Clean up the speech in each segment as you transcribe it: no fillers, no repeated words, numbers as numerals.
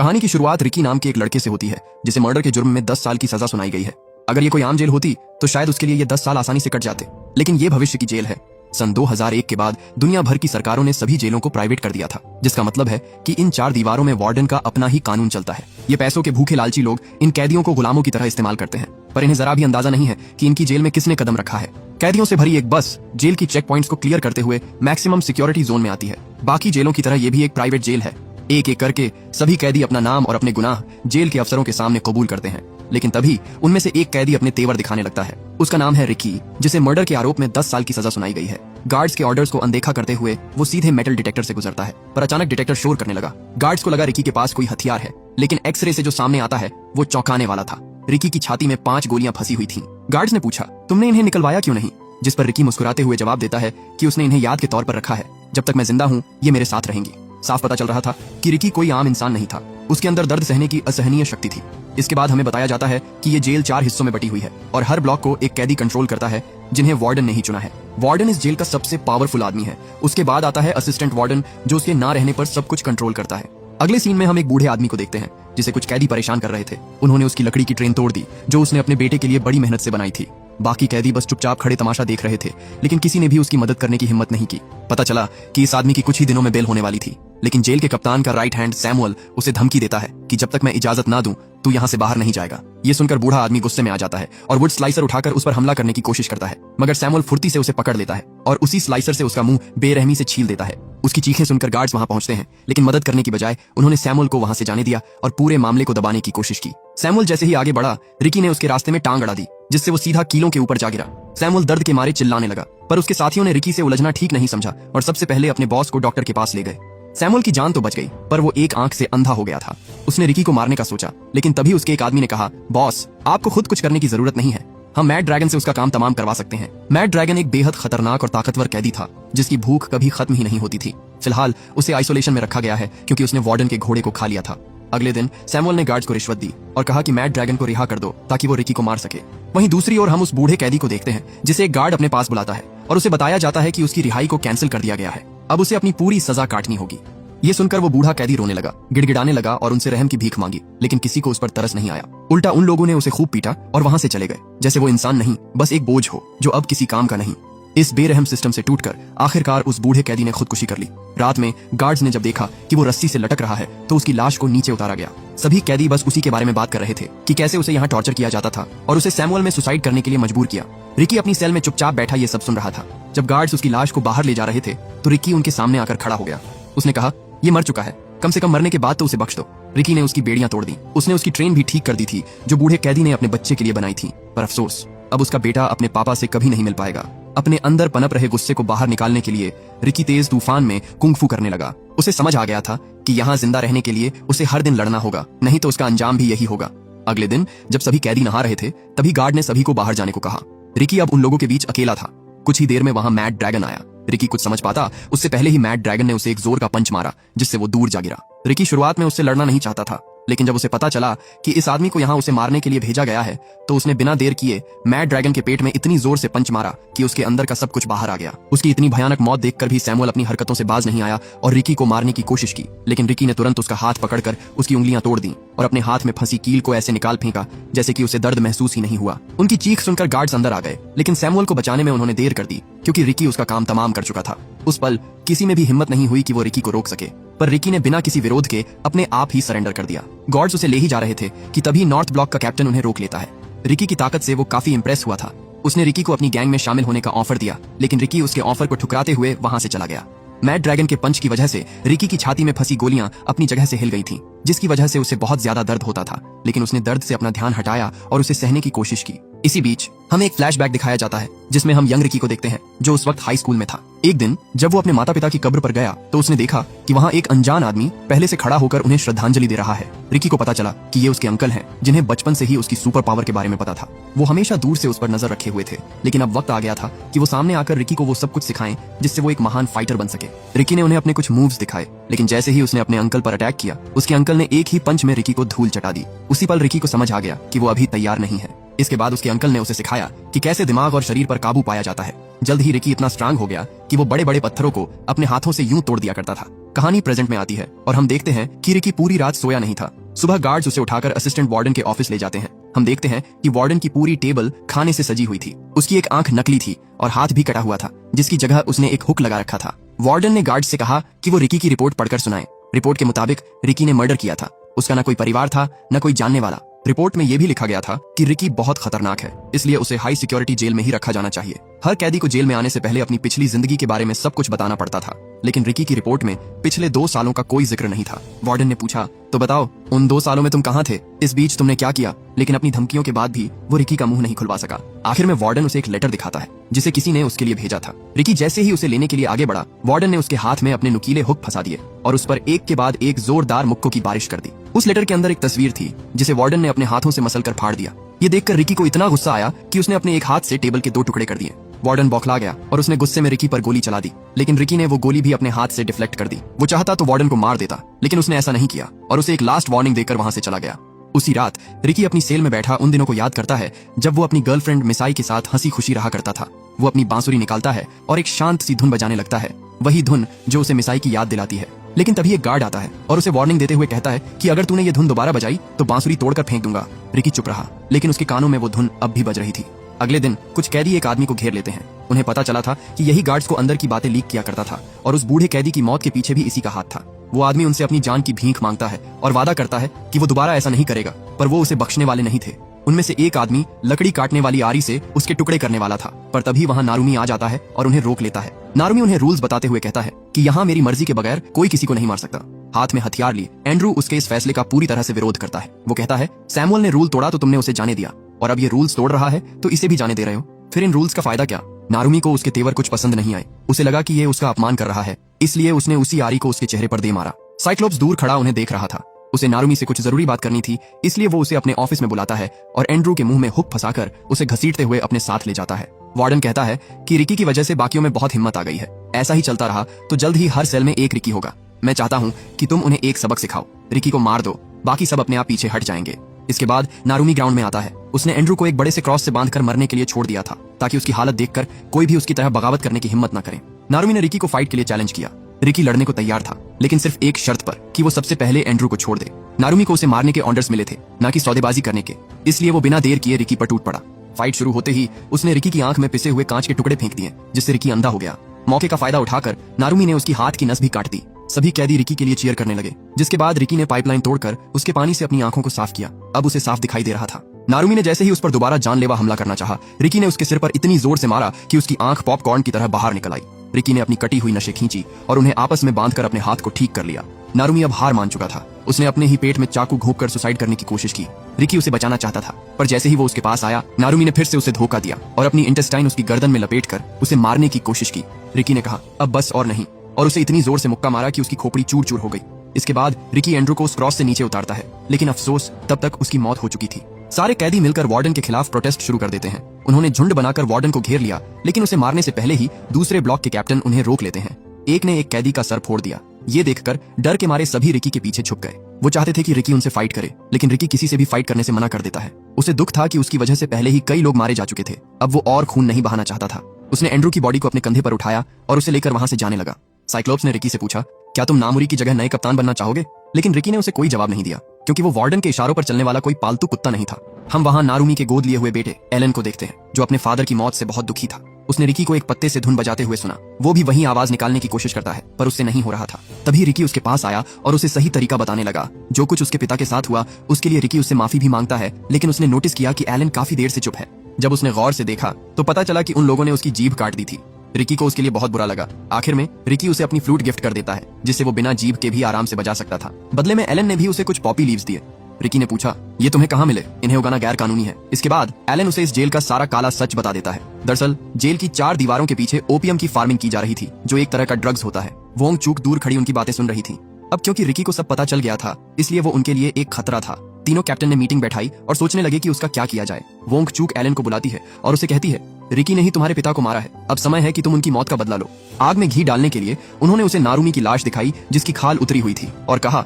कहानी की शुरुआत रिकी नाम के एक लड़के से होती है जिसे मर्डर के जुर्म में 10 साल की सजा सुनाई गई है। अगर ये कोई आम जेल होती तो शायद उसके लिए ये 10 साल आसानी से कट जाते, लेकिन ये भविष्य की जेल है। सन 2001 के बाद दुनिया भर की सरकारों ने सभी जेलों को प्राइवेट कर दिया था, जिसका मतलब है कि इन 4 दीवारों में वार्डन का अपना ही कानून चलता है। ये पैसों के भूखे लालची लोग इन कैदियों को गुलामों की तरह इस्तेमाल करते हैं, पर इन्हें जरा भी अंदाजा नहीं है कि इनकी जेल में किसने कदम रखा है। कैदियों से भरी एक बस जेल की चेक पॉइंट्स को क्लियर करते हुए मैक्सिमम सिक्योरिटी जोन में आती है। बाकी जेलों की तरह ये भी एक प्राइवेट जेल है। एक एक करके सभी कैदी अपना नाम और अपने गुनाह जेल के अफसरों के सामने कबूल करते हैं, लेकिन तभी उनमें से एक कैदी अपने तेवर दिखाने लगता है। उसका नाम है रिकी, जिसे मर्डर के आरोप में 10 साल की सजा सुनाई गई है। गार्ड्स के ऑर्डर्स को अनदेखा करते हुए वो सीधे मेटल डिटेक्टर से गुजरता है, पर अचानक डिटेक्टर शोर करने लगा। गार्ड्स को लगा रिकी के पास कोई हथियार है, लेकिन एक्सरे से जो सामने आता है वो चौंकाने वाला था। रिकी की छाती में 5 गोलियां फंसी हुई थीं। गार्ड्स ने पूछा, तुमने इन्हें निकलवाया क्यों नहीं? जिस पर रिकी मुस्कुराते हुए जवाब देता है कि उसने इन्हें याद के तौर पर रखा है। जब तक मैं जिंदा हूँ ये मेरे साथ रहेंगी। साफ पता चल रहा था कि रिकी कोई आम इंसान नहीं था। उसके अंदर दर्द सहने की असहनीय शक्ति थी। इसके बाद हमें बताया जाता है कि ये जेल 4 हिस्सों में बटी हुई है और हर ब्लॉक को एक कैदी कंट्रोल करता है, जिन्हें वार्डन ने ही चुना है। वार्डन इस जेल का सबसे पावरफुल आदमी है। उसके बाद आता है असिस्टेंट वार्डन, जो उसके ना रहने पर सब कुछ कंट्रोल करता है। अगले सीन में हम एक बूढ़े आदमी को देखते हैं जिसे कुछ कैदी परेशान कर रहे थे। उन्होंने उसकी लकड़ी की ट्रेन तोड़ दी, जो उसने अपने बेटे के लिए बड़ी मेहनत से बनाई थी। बाकी कैदी बस चुपचाप खड़े तमाशा देख रहे थे, लेकिन किसी ने भी उसकी मदद करने की हिम्मत नहीं की। पता चला कि इस आदमी की कुछ ही दिनों में बेल होने वाली थी, लेकिन जेल के कप्तान का राइट हैंड सैमुअल उसे धमकी देता है कि जब तक मैं इजाजत ना दूं तू यहाँ से बाहर नहीं जाएगा। ये सुनकर बूढ़ा आदमी गुस्से में आ जाता है और वुड स्लाइसर उठाकर उस पर हमला करने की कोशिश करता है, मगर सैमुअल फुर्ती से उसे पकड़ लेता है और उसी स्लाइसर से उसका मुंह बेरहमी से छील देता है। उसकी चीखें सुनकर गार्ड्स वहां पहुंचते हैं, लेकिन मदद करने की बजाय उन्होंने सैमुअल को वहां से जाने दिया और पूरे मामले को दबाने की कोशिश की। सैमुअल जैसे ही आगे बढ़ा, रिकी ने उसके रास्ते में टांग अड़ा दी, जिससे वो सीधा कीलों के ऊपर जा गिरा। सैमुअल दर्द के मारे चिल्लाने लगा, पर उसके साथियों ने रिकी से उलझना ठीक नहीं समझा और सबसे पहले अपने बॉस को डॉक्टर के पास ले गए। सैमुअल की जान तो बच गई, पर वो एक आंख से अंधा हो गया था। उसने रिकी को मारने का सोचा, लेकिन तभी उसके एक आदमी ने कहा, बॉस आपको खुद कुछ करने की जरूरत नहीं है, हम मैड ड्रैगन से उसका काम तमाम करवा सकते हैं। मैड ड्रैगन एक बेहद खतरनाक और ताकतवर कैदी था, जिसकी भूख कभी खत्म ही नहीं होती थी। फिलहाल उसे आइसोलेशन में रखा गया है क्योंकि उसने वार्डन के घोड़े को खा लिया था। अगले दिन सैमुअल ने गार्ड्स को रिश्वत दी और कहा कि मैड ड्रैगन को रिहा कर दो ताकि वो रिकी को मार सके। वहीं दूसरी ओर हम उस बूढ़े कैदी को देखते हैं जिसे एक गार्ड अपने पास बुलाता है और उसे बताया जाता है कि उसकी रिहाई को कैंसिल कर दिया गया है। अब उसे अपनी पूरी सजा काटनी होगी। ये सुनकर वो बूढ़ा कैदी रोने लगा, गिड़गिड़ाने लगा और उनसे रहम की भीख मांगी, लेकिन किसी को उस पर तरस नहीं आया। उल्टा उन लोगों ने उसे खूब पीटा और वहां से चले गए, जैसे वो इंसान नहीं, बस एक बोझ हो जो अब किसी काम का नहीं। इस बेरहम सिस्टम से टूटकर आखिरकार उस बूढ़े कैदी ने खुदकुशी कर ली। रात में गार्ड्स ने जब देखा कि वो रस्सी से लटक रहा है तो उसकी लाश को नीचे उतारा गया। सभी कैदी बस उसी के बारे में बात कर रहे थे कि कैसे उसे यहाँ टॉर्चर किया जाता था और उसे सैमुअल में सुसाइड करने के लिए मजबूर किया। रिकी अपनी सेल में चुपचाप बैठा ये सब सुन रहा था। जब गार्ड्स उसकी लाश को बाहर ले जा रहे थे तो रिकी उनके सामने आकर खड़ा हो गया। उसने कहा, ये मर चुका है, कम से कम मरने के बाद तो उसे बख्श दो। रिकी ने उसकी बेड़ियां तोड़ दी। उसने उसकी ट्रेन भी ठीक कर दी थी जो बूढ़े कैदी ने अपने बच्चे के लिए बनाई थी, पर अफसोस अब उसका बेटा अपने पापा से कभी नहीं मिल पाएगा। अपने अंदर पनप रहे गुस्से को बाहर निकालने के लिए रिकी तेज तूफान में कुंग-फू करने लगा। उसे समझ आ गया था कि यहाँ जिंदा रहने के लिए उसे हर दिन लड़ना होगा, नहीं तो उसका अंजाम भी यही होगा। अगले दिन जब सभी कैदी नहा रहे थे तभी गार्ड ने सभी को बाहर जाने को कहा। रिकी अब उन लोगों के बीच अकेला था। कुछ ही देर में वहां मैड ड्रैगन आया। रिकी कुछ समझ पाता उससे पहले ही मैड ड्रैगन ने उसे एक जोर का पंच मारा, जिससे वो दूर जा गिरा। रिकी शुरुआत में उससे लड़ना नहीं चाहता था, लेकिन जब उसे पता चला कि इस आदमी को यहाँ उसे मारने के लिए भेजा गया है तो उसने बिना देर किए मैड ड्रैगन के पेट में इतनी जोर से पंच मारा कि उसके अंदर का सब कुछ बाहर आ गया। उसकी इतनी भयानक मौत देखकर भी सैमुअल अपनी हरकतों से बाज नहीं आया और रिकी को मारने की कोशिश की, लेकिन रिकी ने तुरंत उसका हाथ पकड़कर उसकी उंगलियां तोड़ दी और अपने हाथ में फंसी कील को ऐसे निकाल फेंका जैसे कि उसे दर्द महसूस ही नहीं हुआ। उनकी चीख सुनकर गार्ड्स अंदर आ गए, लेकिन सैमुअल को बचाने में उन्होंने देर कर दी क्योंकि रिकी उसका काम तमाम कर चुका था। उस पल किसी में भी हिम्मत नहीं हुई कि वो रिकी को रोक सके, पर रिकी ने बिना किसी विरोध के अपने आप ही सरेंडर कर दिया। गार्ड्स उसे ले ही जा रहे थे कि तभी नॉर्थ ब्लॉक का कैप्टन उन्हें रोक लेता है। रिकी की ताकत से वो काफी इंप्रेस हुआ था। उसने रिकी को अपनी गैंग में शामिल होने का ऑफर दिया, लेकिन रिकी उसके ऑफर को ठुकराते हुए वहां से चला गया। मैड ड्रैगन के पंच की वजह से रिकी की छाती में फंसी गोलियां अपनी जगह से हिल गई थीं, जिसकी वजह से उसे बहुत ज्यादा दर्द होता था, लेकिन उसने दर्द से अपना ध्यान हटाया और उसे सहने की कोशिश की। इसी बीच हमें एक फ्लैशबैक दिखाया जाता है जिसमें हम यंग रिकी को देखते हैं जो उस वक्त हाई स्कूल में था। एक दिन जब वो अपने माता पिता की कब्र पर गया तो उसने देखा कि वहाँ एक अनजान आदमी पहले से खड़ा होकर उन्हें श्रद्धांजलि दे रहा है। रिकी को पता चला कि ये उसके अंकल हैं, जिन्हें बचपन से ही उसकी सुपर पावर के बारे में पता था। वो हमेशा दूर से उस पर नजर रखे हुए थे, लेकिन अब वक्त आ गया था कि वो सामने आकर रिकी को वो सब कुछ सिखाएं जिससे वो एक महान फाइटर बन सके। रिकी ने उन्हें अपने कुछ मूव्स दिखाए, लेकिन जैसे ही उसने अपने अंकल पर अटैक किया उसके अंकल ने एक ही पंच में रिकी को धूल चटा दी। उसी पल रिकी को समझ आ गया कि वो अभी तैयार नहीं है। इसके बाद उसके अंकल ने उसे सिखाया कि कैसे दिमाग और शरीर पर काबू पाया जाता है। जल्द ही रिकी इतना स्ट्रांग हो गया कि वो बड़े बड़े पत्थरों को अपने हाथों से यूं तोड़ दिया करता था। कहानी प्रेजेंट में आती है और हम देखते हैं कि रिकी पूरी रात सोया नहीं था। सुबह गार्ड्स उसे उठाकर असिस्टेंट वार्डन के ऑफिस ले जाते हैं। हम देखते हैं कि वार्डन की पूरी टेबल खाने से सजी हुई थी। उसकी एक आंख नकली थी और हाथ भी कटा हुआ था, जिसकी जगह उसने एक हुक लगा रखा था। वार्डन ने गार्ड से कहा कि वो रिकी की रिपोर्ट पढ़कर सुनाए। रिपोर्ट के मुताबिक रिकी ने मर्डर किया था। उसका न कोई परिवार था, न कोई जानने वाला। रिपोर्ट में यह भी लिखा गया था कि रिकी बहुत खतरनाक है, इसलिए उसे हाई सिक्योरिटी जेल में ही रखा जाना चाहिए। हर कैदी को जेल में आने से पहले अपनी पिछली जिंदगी के बारे में सब कुछ बताना पड़ता था, लेकिन रिकी की रिपोर्ट में पिछले 2 सालों का कोई जिक्र नहीं था। वार्डन ने पूछा, तो बताओ उन 2 सालों में तुम कहाँ थे? इस बीच तुमने क्या किया? लेकिन अपनी धमकियों के बाद भी वो रिकी का मुंह नहीं खुलवा सका। आखिर में वार्डन उसे एक लेटर दिखाता है जिसे किसी ने उसके लिए भेजा था। रिकी जैसे ही उसे लेने के लिए आगे बढ़ा, वार्डन ने उसके हाथ में अपने नुकीले हुक फंसा दिए और उस पर एक के बाद एक जोरदार मुक्कों की बारिश कर दी। उस लेटर के अंदर एक तस्वीर थी जिसे वार्डन ने अपने हाथों से मसलकर फाड़ दिया। ये देखकर रिकी को इतना गुस्सा आया कि उसने अपने एक हाथ से टेबल के 2 टुकड़े कर दिए। वार्डन बौखला गया और उसने गुस्से में रिकी पर गोली चला दी, लेकिन रिकी ने वो गोली भी अपने हाथ से डिफ्लेक्ट कर दी। वो चाहता तो वार्डन को मार देता, लेकिन उसने ऐसा नहीं किया और उसे एक लास्ट वार्निंग देकर वहां से चला गया। उसी रात रिकी अपनी सेल में बैठा उन दिनों को याद करता है जब वो अपनी गर्लफ्रेंड मिसाई के साथ हंसी खुशी रहा करता था। वो अपनी बांसुरी निकालता है और एक शांत सी धुन बजाने लगता है, वही धुन जो उसे मिसाई की याद दिलाती है। लेकिन तभी एक गार्ड आता है और उसे वार्निंग देते हुए कहता है कि अगर तूने ये धुन दोबारा बजाई तो बांसुरी तोड़कर फेंक दूंगा। रिकी चुप रहा, लेकिन उसके कानों में वो धुन अब भी बज रही थी। अगले दिन कुछ कैदी एक आदमी को घेर लेते हैं। उन्हें पता चला था कि यही गार्ड्स को अंदर की बातें लीक किया करता था और उस बूढ़े कैदी की मौत के पीछे भी इसी का हाथ था। वो आदमी उनसे अपनी जान की भीख मांगता है और वादा करता है कि वो दोबारा ऐसा नहीं करेगा, पर वो उसे बख्शने वाले नहीं थे। उनमें से एक आदमी लकड़ी काटने वाली आरी से उसके टुकड़े करने वाला था, पर तभी वहां नारुमी आ जाता है और उन्हें रोक लेता है। नारुमी उन्हें रूल्स बताते हुए कहता है कि यहाँ मेरी मर्जी के बगैर कोई किसी को नहीं मार सकता। हाथ में हथियार लिए एंड्रू उसके इस फैसले का पूरी तरह से विरोध करता है। वो कहता है, सैमुअल ने रूल तोड़ा तो तुमने उसे जाने दिया, और अब ये रूल्स तोड़ रहा है तो इसे भी जाने दे रहे हो, फिर इन रूल्स का फायदा क्या? नारुमी को उसके तेवर कुछ पसंद नहीं आए। उसे लगा कि ये उसका अपमान कर रहा है, इसलिए उसने उसी आरी को उसके चेहरे पर दे मारा। साइक्लोप्स दूर खड़ा उन्हें देख रहा था। उसे नारुमी से कुछ जरूरी बात करनी थी, इसलिए वो उसे अपने ऑफिस में बुलाता है और एंड्रू के मुंह में हुक फंसाकर उसे घसीटते हुए अपने साथ ले जाता है। वार्डन कहता है कि रिकी की वजह से बाकियों में बहुत हिम्मत आ गई है। ऐसा ही चलता रहा तो जल्द ही हर सेल में एक रिकी होगा। मैं चाहता हूँ कि तुम उन्हें एक सबक सिखाओ, रिकी को मार दो, बाकी सब अपने आप पीछे हट जाएंगे। इसके बाद नारुमी ग्राउंड में आता है। उसने एंड्रू को एक बड़े से क्रॉस से बांधकर मरने के लिए छोड़ दिया था, ताकि उसकी हालत देखकर कोई भी उसकी तरह बगावत करने की हिम्मत न करे। नारुमी ने रिकी को फाइट के लिए चैलेंज किया। रिकी लड़ने को तैयार था, लेकिन सिर्फ एक शर्त पर कि वो सबसे पहले एंड्रू को छोड़ दे। नारुमी को उसे मारने के ऑर्डर्स मिले थे, न कि सौदेबाजी करने के, इसलिए वो बिना देर किए रिकी पर टूट पड़ा। फाइट शुरू होते ही उसने रिकी की आंख में पिसे हुए कांच के टुकड़े फेंक दिए, जिससे रिकी अंधा हो गया। मौके का फायदा उठाकर नारुमी ने उसकी हाथ की नस भी काट दी। सभी कैदी रिकी के लिए चीयर करने लगे, जिसके बाद रिकी ने पाइपलाइन तोड़कर उसके पानी से अपनी आंखों को साफ किया। अब उसे साफ दिखाई दे रहा था। नारुमी ने जैसे ही उस पर दोबारा जानलेवा हमला करना चाहा, रिकी ने उसके सिर पर इतनी जोर से मारा कि उसकी आंख पॉपकॉर्न की तरह बाहर निकल आई। रिकी ने अपनी कटी हुई नसें खींची और उन्हें आपस में बांधकर अपने हाथ को ठीक कर लिया। नारुमी अब हार मान चुका था। उसने अपने ही पेट में चाकू घोंपकर सुसाइड करने की कोशिश की। रिकी उसे बचाना चाहता था, पर जैसे ही वो उसके पास आया, नारुमी ने फिर से उसे धोखा दिया और अपनी इंटेस्टाइन उसकी गर्दन में लपेटकर उसे मारने की कोशिश की। रिकी ने कहा, अब बस और नहीं, और उसे इतनी जोर से मुक्का मारा कि उसकी खोपड़ी चूर चूर हो गई। इसके बाद रिकी एंड्रू को उस क्रॉस से नीचे उतारता है, लेकिन अफसोस तब तक उसकी मौत हो चुकी थी। सारे कैदी मिलकर वार्डन के खिलाफ प्रोटेस्ट शुरू कर देते हैं। उन्होंने झुंड बनाकर वार्डन को घेर लिया, लेकिन उसे मारने से पहले ही दूसरे ब्लॉक के कैप्टन उन्हें रोक लेते हैं। एक ने एक कैदी का सर फोड़ दिया। ये देखकर डर के मारे सभी रिकी के पीछे छुप गए। वो चाहते थे कि रिकी उनसे फाइट करे, लेकिन रिकी किसी से भी फाइट करने से मना कर देता है। उसे दुख था कि उसकी वजह से पहले ही कई लोग मारे जा चुके थे। अब वो और खून नहीं बहाना चाहता था। उसने एंड्रू की बॉडी को अपने कंधे पर उठाया और उसे लेकर वहां से जाने लगा। साइक्लोप्स ने रिकी से पूछा, क्या तुम नामुरी की जगह नए कप्तान बनना चाहोगे? लेकिन रिकी ने उसे कोई जवाब नहीं दिया, क्योंकि वो वार्डन के इशारों पर चलने वाला कोई पालतू कुत्ता नहीं था। हम वहां नारुमी के गोद लिए हुए बेटे एलन को देखते हैं, जो अपने फादर की मौत से बहुत दुखी था। उसने रिकी को एक पत्ते से धुन बजाते हुए सुना। वो भी वही आवाज निकालने की कोशिश करता है, पर उससे नहीं हो रहा था। तभी रिकी उसके पास आया और उसे सही तरीका बताने लगा। जो कुछ उसके पिता के साथ हुआ उसके लिए रिकी उससे माफी भी मांगता है, लेकिन उसने नोटिस किया कि एलन काफी देर से चुप है। जब उसने गौर से देखा तो पता चला कि उन लोगों ने उसकी जीभ काट दी थी। रिकी को उसके लिए बहुत बुरा लगा। आखिर में रिकी उसे अपनी फ्लूट गिफ्ट कर देता है, जिससे वो बिना जीभ के भी आराम से बजा सकता था। बदले में एलन ने भी उसे कुछ पॉपी लीव्स दिए। रिकी ने पूछा, ये तुम्हें कहाँ मिले? इन्हें उगाना गैर कानूनी है। इसके बाद एलन उसे इस जेल का सारा काला सच बता देता है। दरअसल जेल की 4 दीवारों के पीछे ओपियम की फार्मिंग की जा रही थी, जो एक तरह का ड्रग्स होता है। वोंग चूक दूर खड़ी उनकी बातें सुन रही थी। अब क्योंकि रिकी को सब पता चल गया था, इसलिए वो उनके लिए एक खतरा था। तीनों कैप्टन ने मीटिंग बैठाई और सोचने लगे कि उसका क्या किया जाए। वोंग चूक एलन को बुलाती है और उसे कहती है, रिकी ने ही तुम्हारे पिता को मारा है, अब समय है कि तुम उनकी मौत का बदला लो। आग में घी डालने के लिए उन्होंने उसे नारुमी की लाश दिखाई, जिसकी खाल उतरी हुई थी, और कहा,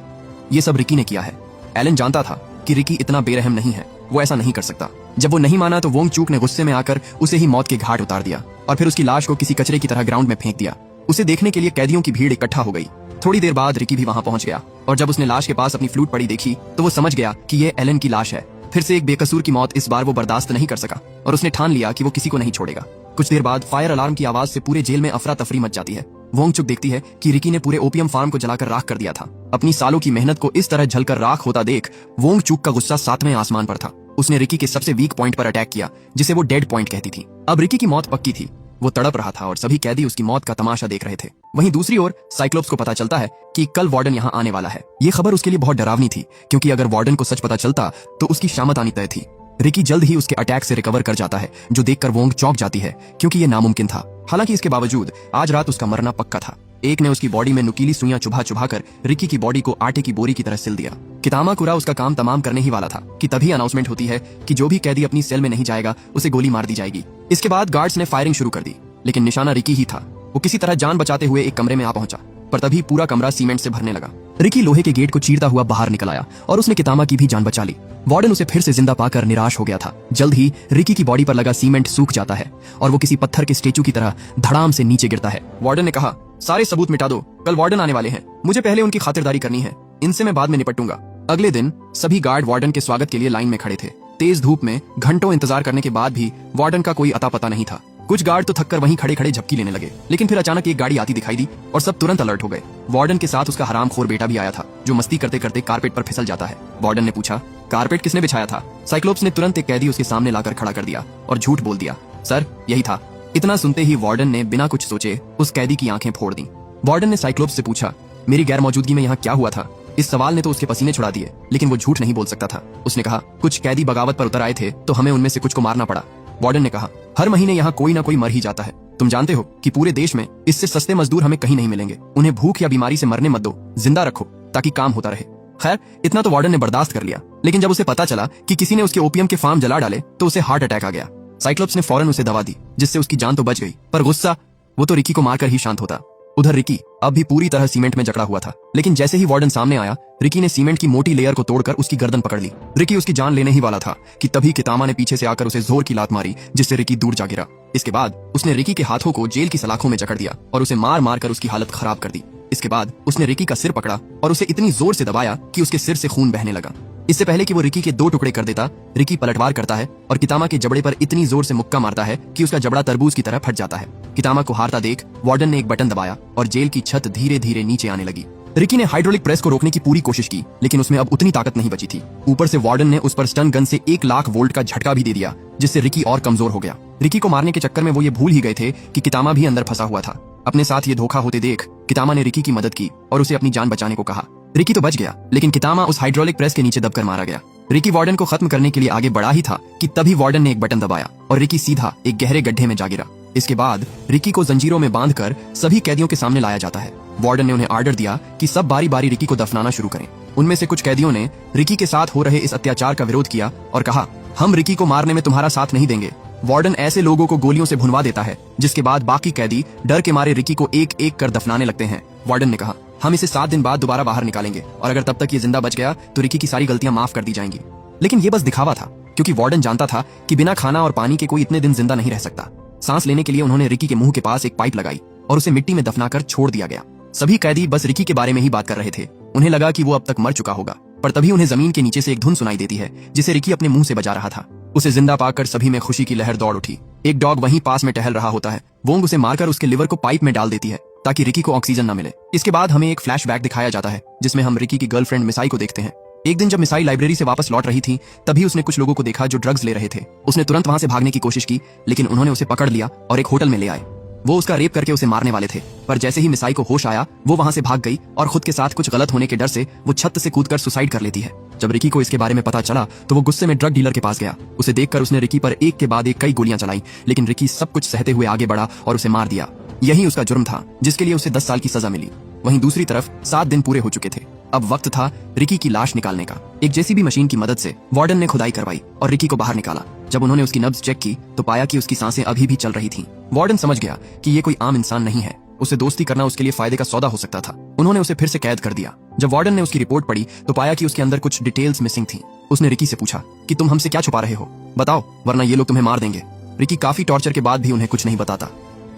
यह सब रिकी ने किया है। एलन जानता था कि रिकी इतना बेरहम नहीं है, वो ऐसा नहीं कर सकता। जब वो नहीं माना तो वोंग चूक ने गुस्से में आकर उसे ही मौत के घाट उतार दिया और फिर उसकी लाश को किसी कचरे की तरह ग्राउंड में फेंक दिया। उसे देखने के लिए कैदियों की भीड़ इकट्ठा हो गई। थोड़ी देर बाद रिकी भी वहां पहुंच गया और जब उसने लाश के पास अपनी फ्लूट पड़ी देखी तो वो समझ गया कि ये एलन की लाश है। फिर से एक बेकसूर की मौत इस बार वो बर्दाश्त नहीं कर सका और उसने ठान लिया कि वो किसी को नहीं छोड़ेगा। कुछ देर बाद फायर अलार्म की आवाज से पूरे जेल में अफरा तफरी मच जाती है। वोंग चुक देखती है कि रिकी ने पूरे ओपियम फार्म को जलाकर राख कर दिया था। अपनी सालों की मेहनत को इस तरह जलकर राख होता देख वोंग चुक का गुस्सा 7वें आसमान पर था। उसने रिकी के सबसे वीक पॉइंट पर अटैक किया जिसे वो डेड पॉइंट कहती थी। अब रिकी की मौत पक्की थी। वो तड़प रहा था और सभी कैदी उसकी मौत का तमाशा देख रहे थे। वहीं दूसरी ओर साइक्लोप्स को पता चलता है कि कल वार्डन यहाँ आने वाला है। ये खबर उसके लिए बहुत डरावनी थी क्योंकि अगर वार्डन को सच पता चलता तो उसकी शामत आनी तय थी। रिकी जल्द ही उसके अटैक से रिकवर कर जाता है जो देखकर वोंग चौंक जाती है क्योंकि ये नामुमकिन था। हालांकि इसके बावजूद आज रात उसका मरना पक्का था। एक ने उसकी बॉडी में नुकीली सुइयां चुभा चुभा कर रिकी की बॉडी को आटे की बोरी की तरह सिल दिया। कितामाकुरा उसका काम तमाम करने ही वाला था कि तभी अनाउंसमेंट होती है कि जो भी कैदी अपनी सेल में नहीं जाएगा उसे गोली मार दी जाएगी। इसके बाद गार्ड्स ने फायरिंग शुरू कर दी लेकिन निशाना रिकी ही था। वो किसी तरह जान बचाते हुए एक कमरे में आ पहुंचा पर तभी पूरा कमरा सीमेंट से भरने लगा। रिकी लोहे के गेट को चीरता हुआ बाहर निकल आया और उसने कितामा की भी जान बचा ली। वार्डन उसे फिर से जिंदा पाकर निराश हो गया था। जल्द ही रिकी की बॉडी पर लगा सीमेंट सूख जाता है और वो किसी पत्थर के स्टेचू की तरह धड़ाम से नीचे गिरता है। वार्डन ने कहा, सारे सबूत मिटा दो, कल वार्डन आने वाले हैं, मुझे पहले उनकी खातिरदारी करनी है, इनसे मैं बाद में निपटूंगा। अगले दिन सभी गार्ड वार्डन के स्वागत के लिए लाइन में खड़े थे। तेज धूप में घंटों इंतजार करने के बाद भी वार्डन का कोई अता पता नहीं था। कुछ गार्ड तो थककर वहीं खड़े खड़े झपकी लेने लगे लेकिन फिर अचानक एक गाड़ी आती दिखाई दी और सब तुरंत अलर्ट हो गए। वार्डन के साथ उसका हरामखोर बेटा भी आया था जो मस्ती करते करते कारपेट पर फिसल जाता है। वार्डन ने पूछा, कारपेट किसने बिछाया था? साइक्लोप्स ने तुरंत एक कैदी उसके सामने लाकर खड़ा कर दिया और झूठ बोल दिया, सर यही था। इतना सुनते ही वार्डन ने बिना कुछ सोचे उस कैदी की आंखें फोड़ दी। वार्डन ने साइक्लोप्स से पूछा, मेरी गैर मौजूदगी में यहाँ क्या हुआ था? इस सवाल ने तो उसके पसीने छुड़ा दिए लेकिन वो झूठ नहीं बोल सकता था। उसने कहा, कुछ कैदी बगावत पर उतर आए थे तो हमें उनमें से कुछ को मारना पड़ा। वार्डन ने कहा, हर महीने यहाँ कोई ना कोई मर ही जाता है। तुम जानते हो कि पूरे देश में इससे सस्ते मजदूर हमें कहीं नहीं मिलेंगे। उन्हें भूख या बीमारी से मरने मत दो, जिंदा रखो ताकि काम होता रहे। खैर इतना तो वार्डन ने बर्दाश्त कर लिया लेकिन जब उसे पता चला कि किसी ने उसके ओपियम के फार्म जला डाले तो उसे हार्ट अटैक आ गया। साइक्लोप्स ने फौरन उसे दवा दी जिससे उसकी जान तो बच गई पर गुस्सा, वो तो रिकी को मारकर ही शांत होता। उधर रिकी अब भी पूरी तरह सीमेंट में जकड़ा हुआ था लेकिन जैसे ही वार्डन सामने आया रिकी ने सीमेंट की मोटी लेयर को तोड़कर उसकी गर्दन पकड़ ली। रिकी उसकी जान लेने ही वाला था कि तभी कितामा ने पीछे से आकर उसे जोर की लात मारी जिससे रिकी दूर जा गिरा। इसके बाद उसने रिकी के हाथों को जेल की सलाखों में जकड़ दिया और उसे मार मार कर उसकी हालत खराब कर दी। इसके बाद उसने रिकी का सिर पकड़ा और उसे इतनी जोर से दबाया कि उसके सिर से खून बहने लगा। इससे पहले कि वो रिकी के 2 टुकड़े कर देता, रिकी पलटवार करता है और कितामा के जबड़े पर इतनी जोर से मुक्का मारता है कि उसका जबड़ा तरबूज की तरह फट जाता है। कितामा को हारता देख वार्डन ने एक बटन दबाया और जेल की छत धीरे धीरे नीचे आने लगी। रिकी ने हाइड्रोलिक प्रेस को रोकने की पूरी कोशिश की लेकिन उसमें अब उतनी ताकत नहीं बची थी। ऊपर से वार्डन ने उस पर स्टन गन से 1 लाख वोल्ट का झटका भी दे दिया जिससे रिकी और कमजोर हो गया। रिकी को मारने के चक्कर में वो ये भूल ही गए थे कि कितामा भी अंदर फंसा हुआ था। अपने साथ ये धोखा होते देख कितामा ने रिकी की मदद की और उसे अपनी जान बचाने को कहा। रिकी तो बच गया लेकिन कितामा उस हाइड्रोलिक प्रेस के नीचे दबकर मारा गया। रिकी वार्डन को खत्म करने के लिए आगे बढ़ा ही था कि तभी वार्डन ने एक बटन दबाया और रिकी सीधा एक गहरे गड्ढे में जा गिरा। इसके बाद रिकी को जंजीरों में बांधकर सभी कैदियों के सामने लाया जाता है। वार्डन ने उन्हें आर्डर दिया कि सब बारी बारी रिकी को दफनाना शुरू करें। उनमें से कुछ कैदियों ने रिकी के साथ हो रहे इस अत्याचार का विरोध किया और कहा, हम रिकी को मारने में तुम्हारा साथ नहीं देंगे। वार्डन ऐसे लोगों को गोलियों से भुनवा देता है जिसके बाद बाकी कैदी डर के मारे रिकी को एक एक कर दफनाने लगते हैं। वार्डन ने कहा, हम इसे 7 दिन बाद दोबारा बाहर निकालेंगे और अगर तब तक ये जिंदा बच गया तो रिकी की सारी गलतियां माफ कर दी जाएंगी। लेकिन ये बस दिखावा था क्योंकि वार्डन जानता था कि बिना खाना और पानी के कोई इतने दिन जिंदा नहीं रह सकता। सांस लेने के लिए उन्होंने रिकी के मुंह के पास एक पाइप लगाई और उसे मिट्टी में दफनाकर छोड़ दिया गया। सभी कैदी बस रिकी के बारे में ही बात कर रहे थे। उन्हें लगा कि वो अब तक मर चुका होगा पर तभी उन्हें जमीन के नीचे से एक धुन सुनाई देती है जिसे रिकी अपने मुंह से बजा रहा था। उसे जिंदा पाकर सभी में खुशी की लहर दौड़ उठी। एक डॉग वहीं पास में टहल रहा होता है। वोंग उसे मारकर उसके लिवर को पाइप में डाल देती है ताकि रिकी को ऑक्सीजन न मिले। इसके बाद हमें एक फ्लैशबैक दिखाया जाता है जिसमें हम रिकी की गर्लफ्रेंड मिसाई को देखते हैं। एक दिन जब मिसाई लाइब्रेरी से वापस लौट रही थी तभी उसने कुछ लोगों को देखा जो ड्रग्स ले रहे थे। उसने तुरंत वहां से भागने की कोशिश की लेकिन उन्होंने उसे पकड़ लिया और एक होटल में ले आए। वो उसका रेप करके उसे मारने वाले थे पर जैसे ही मिसाई को होश आया वो वहां से भाग गई और खुद के साथ कुछ गलत होने के डर से वो छत से कूदकर सुसाइड कर लेती है। जब रिकी को इसके बारे में पता चला तो वो गुस्से में ड्रग डीलर के पास गया। उसे देखकर उसने रिकी पर एक के बाद एक कई गोलियां चलाई लेकिन रिकी सब कुछ सहते हुए आगे बढ़ा और उसे मार दिया। यही उसका जुर्म था जिसके लिए उसे 10 साल की सजा मिली। वहीं दूसरी तरफ 7 दिन पूरे हो चुके थे। अब वक्त था रिकी की लाश निकालने का। एक जेसीबी मशीन की मदद से वार्डन ने खुदाई करवाई और रिकी को बाहर निकाला। जब उन्होंने उसकी नब्ज चेक की तो पाया कि उसकी सांसें अभी भी चल रही थीं। वार्डन समझ गया कि ये कोई आम इंसान नहीं है। उसे दोस्ती करना उसके लिए फायदे का सौदा हो सकता था। उन्होंने उसे फिर से कैद कर दिया। जब वार्डन ने उसकी रिपोर्ट पढ़ी तो पाया कि उसके अंदर कुछ डिटेल्स मिसिंग थी। उसने रिकी से पूछा कि तुम हमसे क्या छुपा रहे हो, बताओ वरना ये लोग तुम्हें मार देंगे। रिकी काफी टॉर्चर के बाद भी उन्हें कुछ नहीं बताता।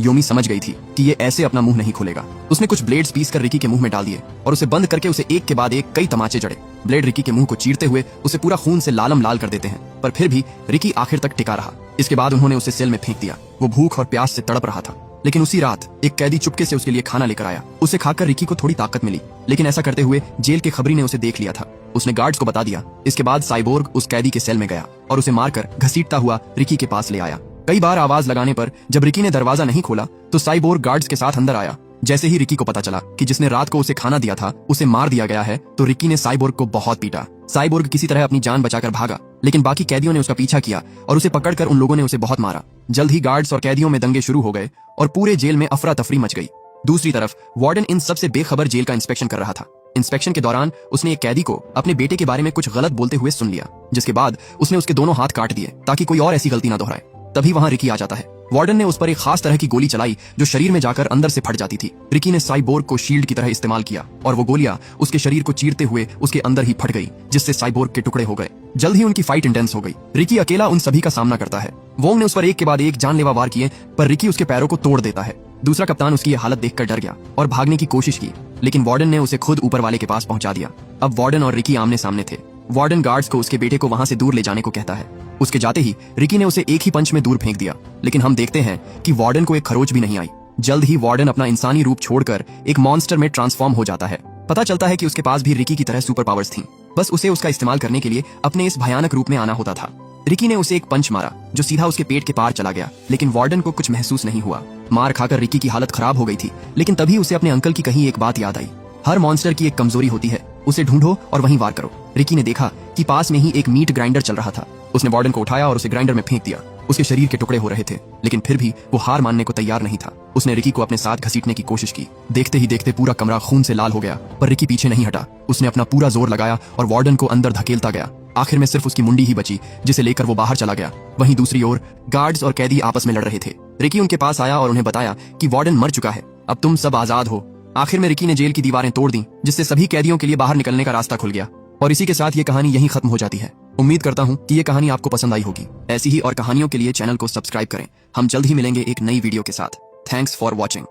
योमी समझ गई थी कि ये ऐसे अपना मुंह नहीं खोलेगा। उसने कुछ ब्लेड्स पीस कर रिकी के मुंह में डाल दिए और उसे बंद करके उसे एक के बाद एक कई तमाचे जड़े। ब्लेड रिकी के मुंह को चीरते हुए उसे पूरा खून से लालम लाल कर देते हैं, पर फिर भी रिकी आखिर तक टिका रहा। इसके बाद उन्होंने उसे सेल में फेंक दिया। वो भूख और प्यास से तड़प रहा था, लेकिन उसी रात एक कैदी चुपके से उसके लिए खाना लेकर आया। उसे खाकर रिकी को थोड़ी ताकत मिली, लेकिन ऐसा करते हुए जेल के खबरी ने उसे देख लिया था। उसने गार्ड्स को बता दिया। इसके बाद साइबोर्ग उस कैदी के सेल में गया और उसे मारकर घसीटता हुआ रिकी के पास ले आया। कई बार आवाज लगाने पर जब रिकी ने दरवाजा नहीं खोला तो साइबोर्ग गार्ड्स के साथ अंदर आया। जैसे ही रिकी को पता चला कि जिसने रात को उसे खाना दिया था उसे मार दिया गया है, तो रिकी ने साइबोर्ग को बहुत पीटा। साइबोर्ग किसी तरह अपनी जान बचाकर भागा, लेकिन बाकी कैदियों ने उसका पीछा किया और उसे पकड़कर उन लोगों ने उसे बहुत मारा। जल्द ही गार्ड्स और कैदियों में दंगे शुरू हो गए और पूरे जेल में अफरा तफरी मच गई। दूसरी तरफ वार्डन इन सबसे बेखबर जेल का इंस्पेक्शन कर रहा था। इंस्पेक्शन के दौरान उसने एक कैदी को अपने बेटे के बारे में कुछ गलत बोलते हुए सुन लिया, जिसके बाद उसने उसके दोनों हाथ काट दिए ताकि कोई और ऐसी गलती ना दोहराए। तभी वहां रिकी आ जाता है। वार्डन ने उस पर एक खास तरह की गोली चलाई जो शरीर में जाकर अंदर से फट जाती थी। रिकी ने साइबोर्ग को शील्ड की तरह इस्तेमाल किया और वो गोलियां उसके शरीर को चीरते हुए उसके अंदर ही फट गई, जिससे साइबोर्ग के टुकड़े हो गए। जल्द ही उनकी फाइट इंटेंस हो गई। रिकी अकेला उन सभी का सामना करता है। वोंग ने उस पर एक के बाद एक जानलेवा वार किए, पर रिकी उसके पैरों को तोड़ देता है। दूसरा कप्तान उसकी ये हालत देखकर डर गया और भागने की कोशिश की, लेकिन वार्डन ने उसे खुद ऊपर वाले के पास पहुंचा दिया। अब वार्डन और रिकी आमने सामने थे। वार्डन गार्ड्स को उसके बेटे को वहां से दूर ले जाने को कहता है। उसके जाते ही रिकी ने उसे एक ही पंच में दूर फेंक दिया, लेकिन हम देखते हैं कि वार्डन को एक खरोच भी नहीं आई। जल्द ही वार्डन अपना इंसानी रूप छोड़कर एक मॉन्स्टर में ट्रांसफॉर्म हो जाता है। पता चलता है कि उसके पास भी रिकी की तरह सुपर पावर्स थीं, बस उसे उसका इस्तेमाल करने के लिए अपने इस भयानक रूप में आना होता था। रिकी ने उसे एक पंच मारा जो सीधा उसके पेट के पार चला गया, लेकिन वार्डन को कुछ महसूस नहीं हुआ। मार खाकर रिकी की हालत खराब हो गई थी, लेकिन तभी उसे अपने अंकल की कही एक बात याद आई। हर मॉन्स्टर की एक कमजोरी होती है, उसे ढूंढो और वहीं वार करो। रिकी ने देखा कि पास में ही एक मीट ग्राइंडर चल रहा था। उसने वार्डन को उठाया और उसे ग्राइंडर में फेंक दिया। उसके शरीर के टुकड़े हो रहे थे, लेकिन फिर भी वो हार मानने को तैयार नहीं था। उसने रिकी को अपने साथ घसीटने की कोशिश की। देखते ही देखते पूरा कमरा खून से लाल हो गया, पर रिकी पीछे नहीं हटा। उसने अपना पूरा जोर लगाया और वार्डन को अंदर धकेलता गया। आखिर में सिर्फ उसकी मुंडी ही बची, जिसे लेकर वो बाहर चला गया। वहीं दूसरी ओर गार्ड्स और कैदी आपस में लड़ रहे थे। रिकी उनके पास आया और उन्हें बताया कि वार्डन मर चुका है, अब तुम सब आजाद हो। आखिर में रिकी ने जेल की दीवारें तोड़ दी, जिससे सभी कैदियों के लिए बाहर निकलने का रास्ता खुल गया। और इसी के साथ ये कहानी यहीं खत्म हो जाती है। उम्मीद करता हूँ कि ये कहानी आपको पसंद आई होगी। ऐसी ही और कहानियों के लिए चैनल को सब्सक्राइब करें। हम जल्द ही मिलेंगे एक नई वीडियो के साथ। Thanks for watching.